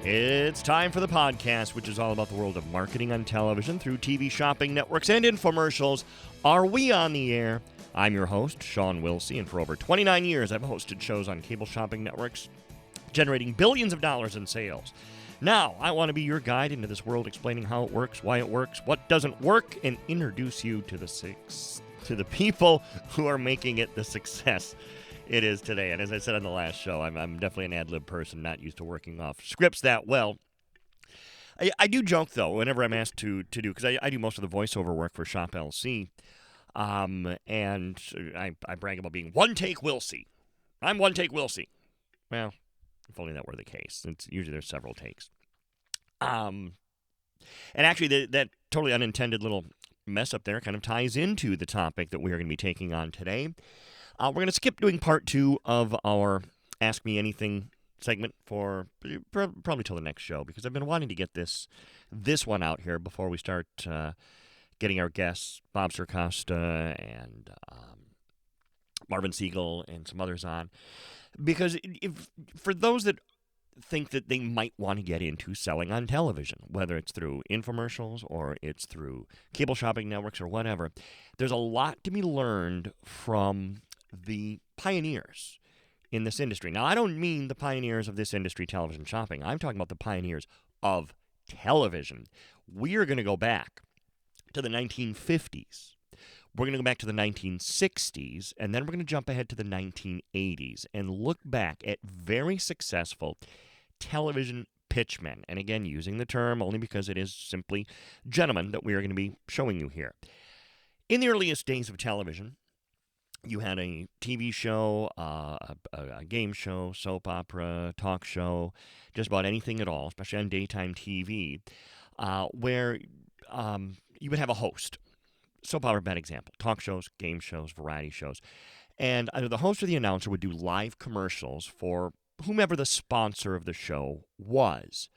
It's time for the podcast, which is all about the world of marketing on television through TV shopping networks and infomercials. Are we on the air? I'm your host, Sean Wilsey, and for over 29 years, I've hosted shows on cable shopping networks, generating billions of dollars in sales. Now, I want to be your guide into this world, explaining how it works, why it works, what doesn't work, and introduce you to the people who are making it the success it is today. And as I said on the last show, I'm definitely an ad-lib person, not used to working off scripts that well. I do joke, though, whenever I'm asked to do, because I do most of the voiceover work for Shop LC, and I brag about being one-take Wilsey. I'm one-take Wilsey. Well, if only that were the case. Usually there's several takes. And actually, that totally unintended little mess up there kind of ties into the topic that we are going to be taking on today. We're going to skip doing part 2 of our Ask Me Anything segment for probably till the next show, because I've been wanting to get this one out here before we start getting our guests, Bob Circosta and Marvin Siegel and some others on. Because for those that think that they might want to get into selling on television, whether it's through infomercials or it's through cable shopping networks or whatever, there's a lot to be learned from the pioneers in this industry. Now, I don't mean the pioneers of this industry, television shopping. I'm talking about the pioneers of television. We are going to go back to the 1950s. We're going to go back to the 1960s, and then we're going to jump ahead to the 1980s and look back at very successful television pitchmen. And again, using the term only because it is simply gentlemen that we are going to be showing you here. In the earliest days of television, you had a TV show, a game show, soap opera, talk show, just about anything at all, especially on daytime TV, where you would have a host. Soap opera, bad example. Talk shows, game shows, variety shows. And either the host or the announcer would do live commercials for whomever the sponsor of the show was.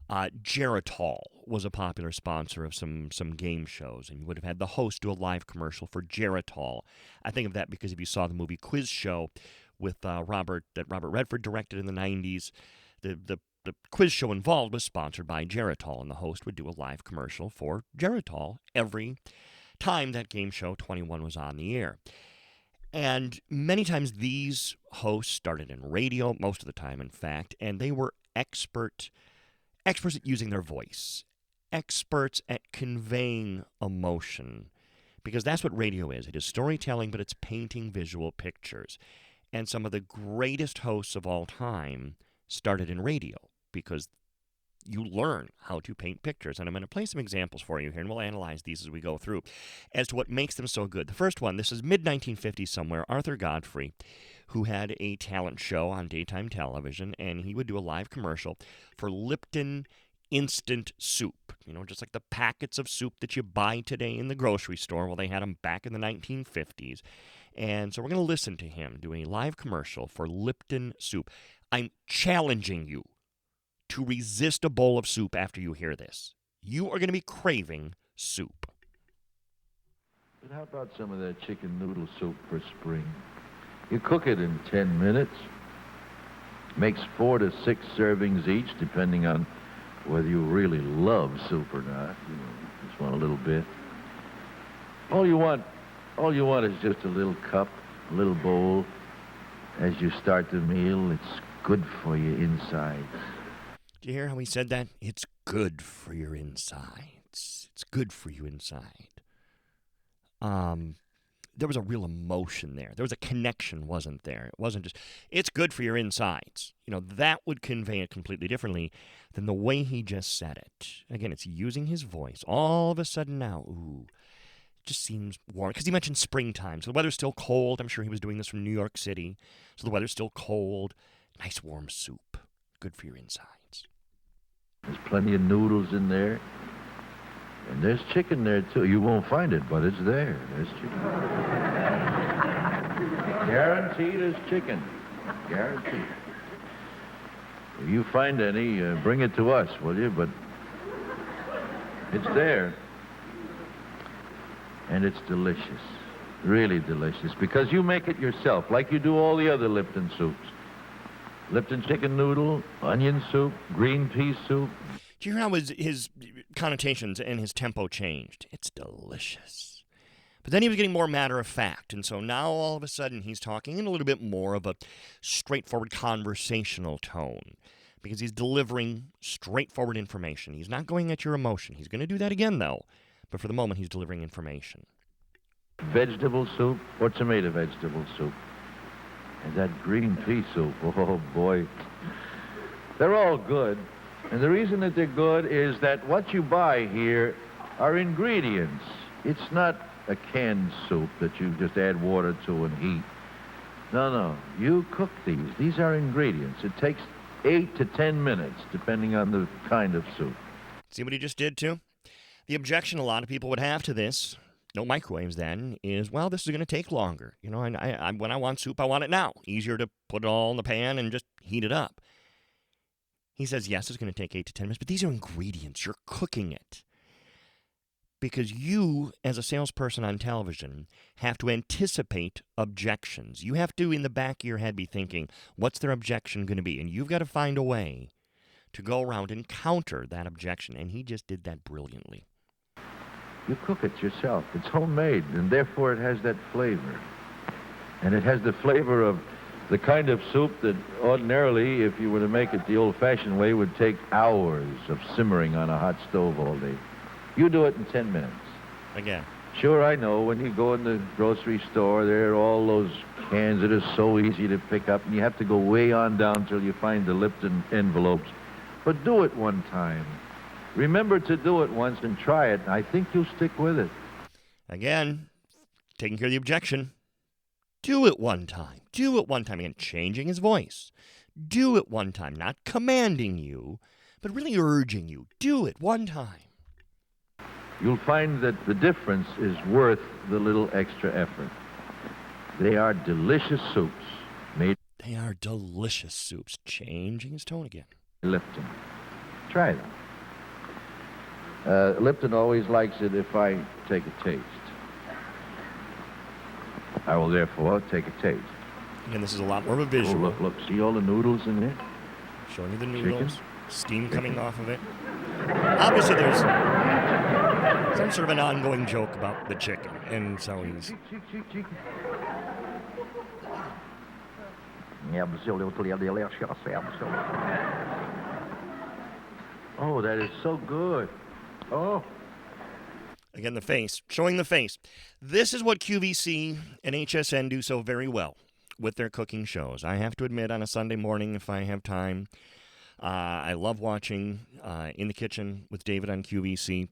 Geritol was a popular sponsor of some game shows, and you would have had the host do a live commercial for Geritol. I think of that because if you saw the movie Quiz Show with Robert Redford directed in the 90s, the quiz show involved was sponsored by Geritol, and the host would do a live commercial for Geritol every time that game show 21 was on the air. And many times these hosts started in radio, most of the time, in fact, and they were experts at using their voice, experts at conveying emotion, because that's what radio is. It is storytelling, but it's painting visual pictures. And some of the greatest hosts of all time started in radio, because you learn how to paint pictures. And I'm going to play some examples for you here, and we'll analyze these as we go through as to what makes them so good. The first one, this is mid-1950s somewhere, Arthur Godfrey, who had a talent show on daytime television, and he would do a live commercial for Lipton instant soup. You know, just like the packets of soup that you buy today in the grocery store. Well, they had them back in the 1950s. And so we're going to listen to him do a live commercial for Lipton soup. I'm challenging you to resist a bowl of soup after you hear this. You are going to be craving soup. But how about some of that chicken noodle soup for spring? You cook it in 10 minutes. Makes 4 to 6 servings each, depending on whether you really love soup or not. You know, just want a little bit. All you want is just a little cup, a little bowl. As you start the meal, it's good for your insides. Did you hear how he said that? It's good for your insides. It's good for you inside. There was a real emotion there. There was a connection, wasn't there? It wasn't just, it's good for your insides. You know, that would convey it completely differently than the way he just said it. Again, it's using his voice. All of a sudden now, it just seems warm. Because he mentioned springtime, so the weather's still cold. I'm sure he was doing this from New York City. So the weather's still cold. Nice warm soup. Good for your insides. There's plenty of noodles in there. And there's chicken there, too. You won't find it, but it's there. There's chicken. Guaranteed there's chicken. Guaranteed. If you find any, bring it to us, will you? But it's there. And it's delicious. Really delicious. Because you make it yourself, like you do all the other Lipton soups. Lipton chicken noodle, onion soup, green pea soup. Do you hear how his connotations and his tempo changed? It's delicious. But then he was getting more matter of fact, and so now all of a sudden he's talking in a little bit more of a straightforward conversational tone because he's delivering straightforward information. He's not going at your emotion. He's going to do that again, though, but for the moment he's delivering information. Vegetable soup or tomato vegetable soup. And that green pea soup, oh boy. They're all good. And the reason that they're good is that what you buy here are ingredients. It's not a canned soup that you just add water to and heat. No. You cook these. These are ingredients. It takes 8 to 10 minutes, depending on the kind of soup. See what he just did, too? The objection a lot of people would have to this, no microwaves then, is, well, this is going to take longer. You know, when I want soup, I want it now. Easier to put it all in the pan and just heat it up. He says, yes, it's going to take 8 to 10 minutes, but these are ingredients. You're cooking it. Because you, as a salesperson on television, have to anticipate objections. You have to, in the back of your head, be thinking, what's their objection going to be? And you've got to find a way to go around and counter that objection. And he just did that brilliantly. You cook it yourself. It's homemade, and therefore it has that flavor. And it has the flavor of the kind of soup that ordinarily, if you were to make it the old-fashioned way, would take hours of simmering on a hot stove all day. You do it in 10 minutes. Again. Sure, I know. When you go in the grocery store, there are all those cans that are so easy to pick up, and you have to go way on down till you find the Lipton envelopes. But do it one time. Remember to do it once and try it. I think you'll stick with it. Again, taking care of the objection. Do it one time. Do it one time. Again, changing his voice. Do it one time. Not commanding you, but really urging you. Do it one time. You'll find that the difference is worth the little extra effort. They are delicious soups made. They are delicious soups. Changing his tone again. Lipton. Try them. Lipton always likes it if I take a taste. I will therefore take a taste. Again, this is a lot more of a visual. Oh, look. See all the noodles in there? Showing you the noodles. Chicken. Steam coming off of it. Obviously, there's some sort of an ongoing joke about the chicken. And so he's... Oh, that is so good. Oh. Again, the face. Showing the face. This is what QVC and HSN do so very well with their cooking shows. I have to admit, on a Sunday morning, if I have time, I love watching In the Kitchen with David on QVC.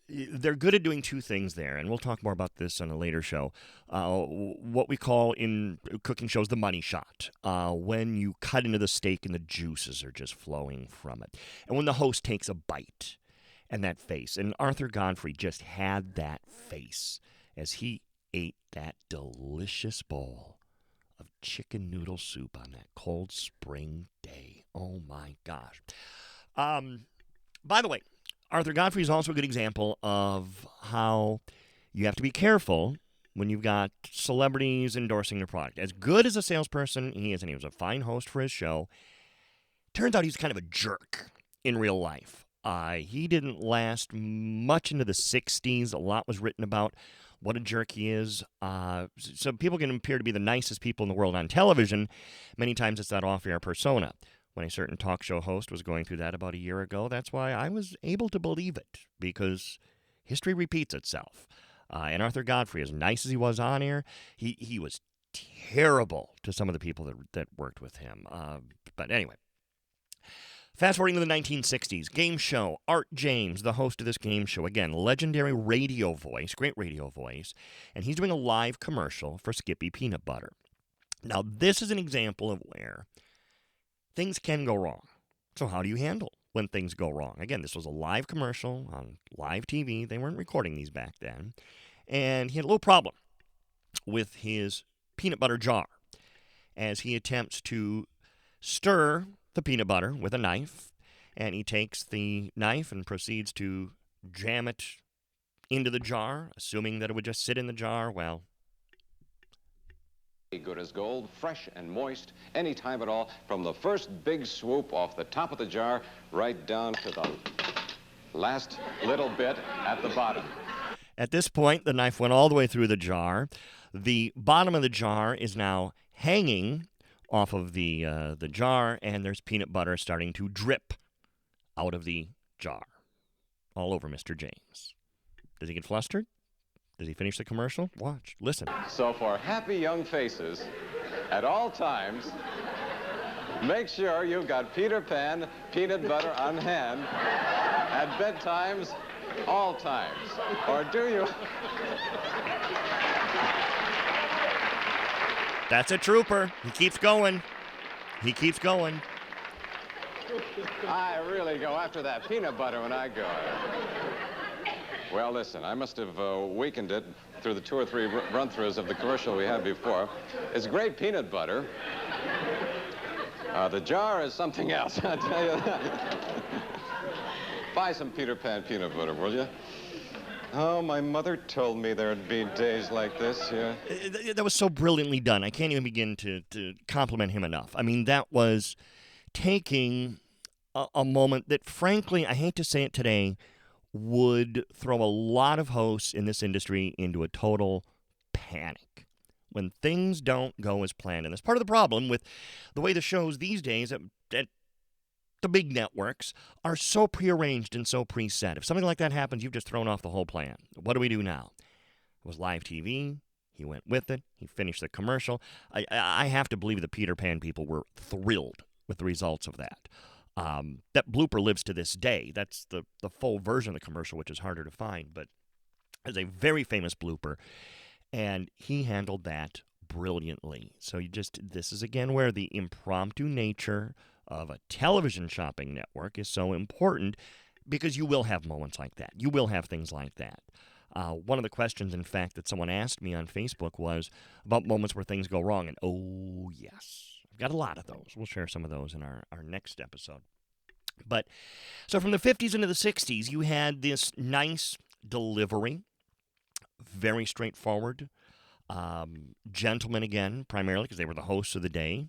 They're good at doing two things there, and we'll talk more about this on a later show. What we call in cooking shows the money shot, when you cut into the steak and the juices are just flowing from it. And when the host takes a bite and that face. And Arthur Godfrey just had that face as he ate that delicious bowl of chicken noodle soup on that cold spring day. Oh, my gosh. By the way, Arthur Godfrey is also a good example of how you have to be careful when you've got celebrities endorsing their product. As good as a salesperson he is, and he was a fine host for his show, turns out he's kind of a jerk in real life. He didn't last much into the 60s. A lot was written about what a jerk he is. So people can appear to be the nicest people in the world on television. Many times it's that off-air persona. When a certain talk show host was going through that about a year ago, that's why I was able to believe it, because history repeats itself. And Arthur Godfrey, as nice as he was on air, he was terrible to some of the people that worked with him. But anyway, fast forwarding to the 1960s, game show. Art James, the host of this game show, again, legendary radio voice, great radio voice, and he's doing a live commercial for Skippy Peanut Butter. Now, this is an example of where things can go wrong. So how do you handle when things go wrong? Again, this was a live commercial on live TV. They weren't recording these back then. And he had a little problem with his peanut butter jar as he attempts to stir the peanut butter with a knife. And he takes the knife and proceeds to jam it into the jar, assuming that it would just sit in the jar. Well, Good as gold, fresh and moist, any time at all, from the first big swoop off the top of the jar right down to the last little bit at the bottom. At this point, the knife went all the way through the jar. The bottom of the jar is now hanging off of the jar, and there's peanut butter starting to drip out of the jar all over Mr. James. Does he get flustered? Does he finish the commercial? Watch. Listen. So for happy young faces, at all times, make sure you've got Peter Pan peanut butter on hand at bedtimes, all times. Or do you? That's a trooper. He keeps going. He keeps going. I really go after that peanut butter when I go. Well, listen, I must have weakened it through the 2 or 3 run-throughs of the commercial we had before. It's great peanut butter. The jar is something else, I tell you that. Buy some Peter Pan peanut butter, will you? Oh, my mother told me there'd be days like this, yeah. That was so brilliantly done. I can't even begin to compliment him enough. I mean, that was taking a moment that, frankly, I hate to say it today, would throw a lot of hosts in this industry into a total panic when things don't go as planned. And that's part of the problem with the way the shows these days at the big networks are so prearranged and so preset. If something like that happens, you've just thrown off the whole plan. What do we do now? It was live TV. He went with it. He finished the commercial. I have to believe the Peter Pan people were thrilled with the results of that. That blooper lives to this day. That's the full version of the commercial, which is harder to find, but it's a very famous blooper, and he handled that brilliantly. So this is again where the impromptu nature of a television shopping network is so important, because you will have moments like that. You will have things like that. One of the questions, in fact, that someone asked me on Facebook was about moments where things go wrong, and oh, yes. I've got a lot of those. We'll share some of those in our next episode. But so from the 50s into the 60s, you had this nice delivery, very straightforward. Gentlemen, again, primarily because they were the hosts of the day.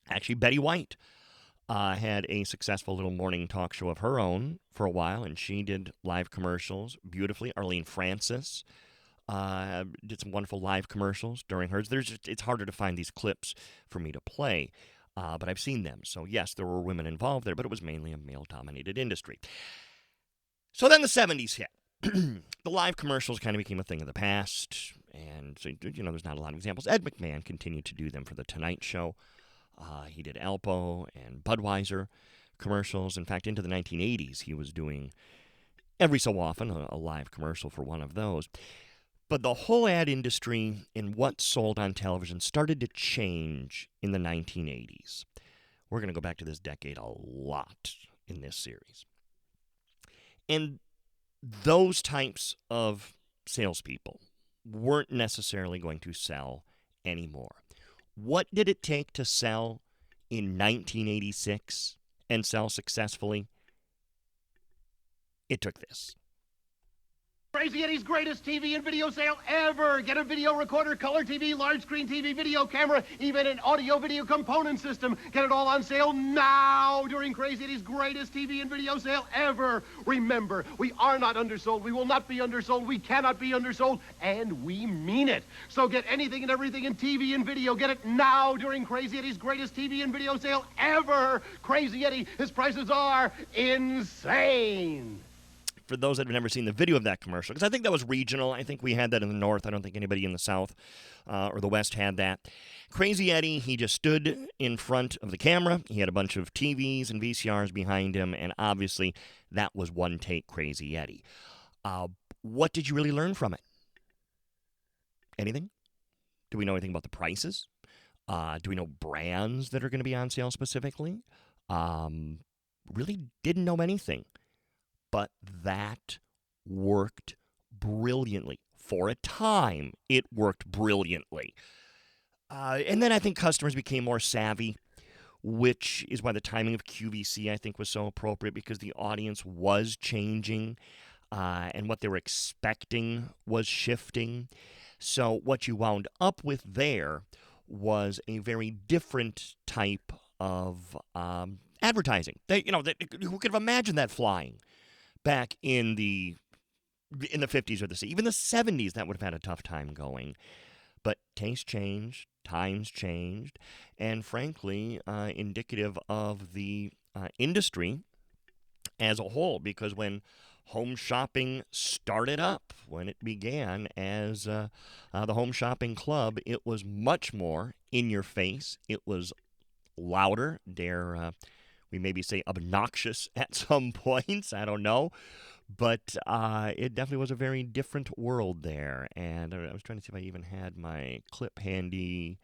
Actually, Betty White had a successful little morning talk show of her own for a while, and she did live commercials beautifully. Arlene Francis did some wonderful live commercials during hers. It's harder to find these clips for me to play, but I've seen them. So, yes, there were women involved there, but it was mainly a male-dominated industry. So then the 70s hit. The live commercials kind of became a thing of the past, and so, there's not a lot of examples. Ed McMahon continued to do them for The Tonight Show. He did Alpo and Budweiser commercials. In fact, into the 1980s, he was doing every so often a live commercial for one of those. But the whole ad industry and what sold on television started to change in the 1980s. We're going to go back to this decade a lot in this series. And those types of salespeople weren't necessarily going to sell anymore. What did it take to sell in 1986 and sell successfully? It took this. Crazy Eddie's greatest TV and video sale ever. Get a video recorder, color TV, large screen TV, video camera, even an audio video component system. Get it all on sale now during Crazy Eddie's greatest TV and video sale ever. Remember, we are not undersold. We will not be undersold. We cannot be undersold, and we mean it. So get anything and everything in TV and video. Get it now during Crazy Eddie's greatest TV and video sale ever. Crazy Eddie, his prices are insane. For those that have never seen the video of that commercial, because I think that was regional. I think we had that in the North. I don't think anybody in the South or the West had that. Crazy Eddie, he just stood in front of the camera. He had a bunch of TVs and VCRs behind him, and obviously that was one take Crazy Eddie. What did you really learn from it? Anything? Do we know anything about the prices? Do we know brands that are going to be on sale specifically? Really didn't know anything. But that worked brilliantly. For a time, it worked brilliantly. And then I think customers became more savvy, which is why the timing of QVC, I think, was so appropriate, because the audience was changing and what they were expecting was shifting. So what you wound up with there was a very different type of advertising. Who could have imagined that flying back in the 50s or even the 70s? That would have had a tough time going. But tastes changed, times changed, and frankly, indicative of the industry as a whole, because when home shopping started up, when it began as the Home Shopping Club, it was much more in your face. It was louder, we maybe say obnoxious at some points, I don't know. But it definitely was a very different world there. And I was trying to see if I even had my clip handy.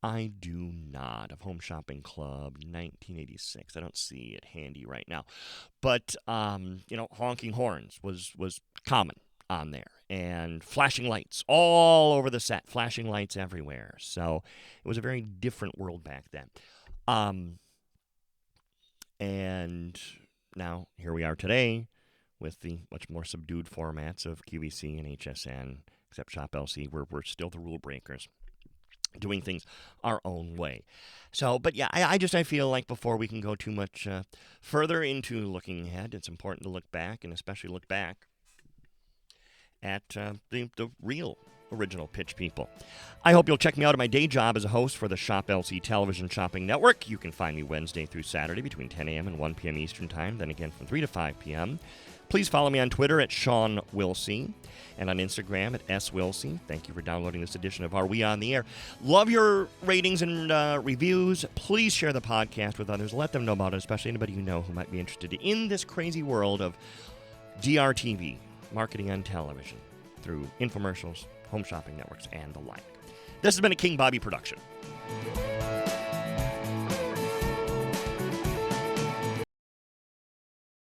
I do not. Of Home Shopping Club, 1986. I don't see it handy right now. But, honking horns was common on there. And flashing lights all over the set. Flashing lights everywhere. So it was a very different world back then. And now here we are today, with the much more subdued formats of QVC and HSN, except Shop LC, we're still the rule breakers, doing things our own way. So, but yeah, I feel like before we can go too much further into looking ahead, it's important to look back, and especially look back at the real original pitch people. I hope you'll check me out at my day job as a host for the Shop LC Television Shopping Network. You can find me Wednesday through Saturday between 10 a.m. and 1 p.m. Eastern Time, then again from 3 to 5 p.m. Please follow me on Twitter at Sean Wilsey and on Instagram at SWilsey. Thank you for downloading this edition of Are We On The Air? Love your ratings and reviews. Please share the podcast with others. Let them know about it, especially anybody you know who might be interested in this crazy world of DRTV, marketing on television, through infomercials, home shopping networks, and the like. This has been a King Bobby production.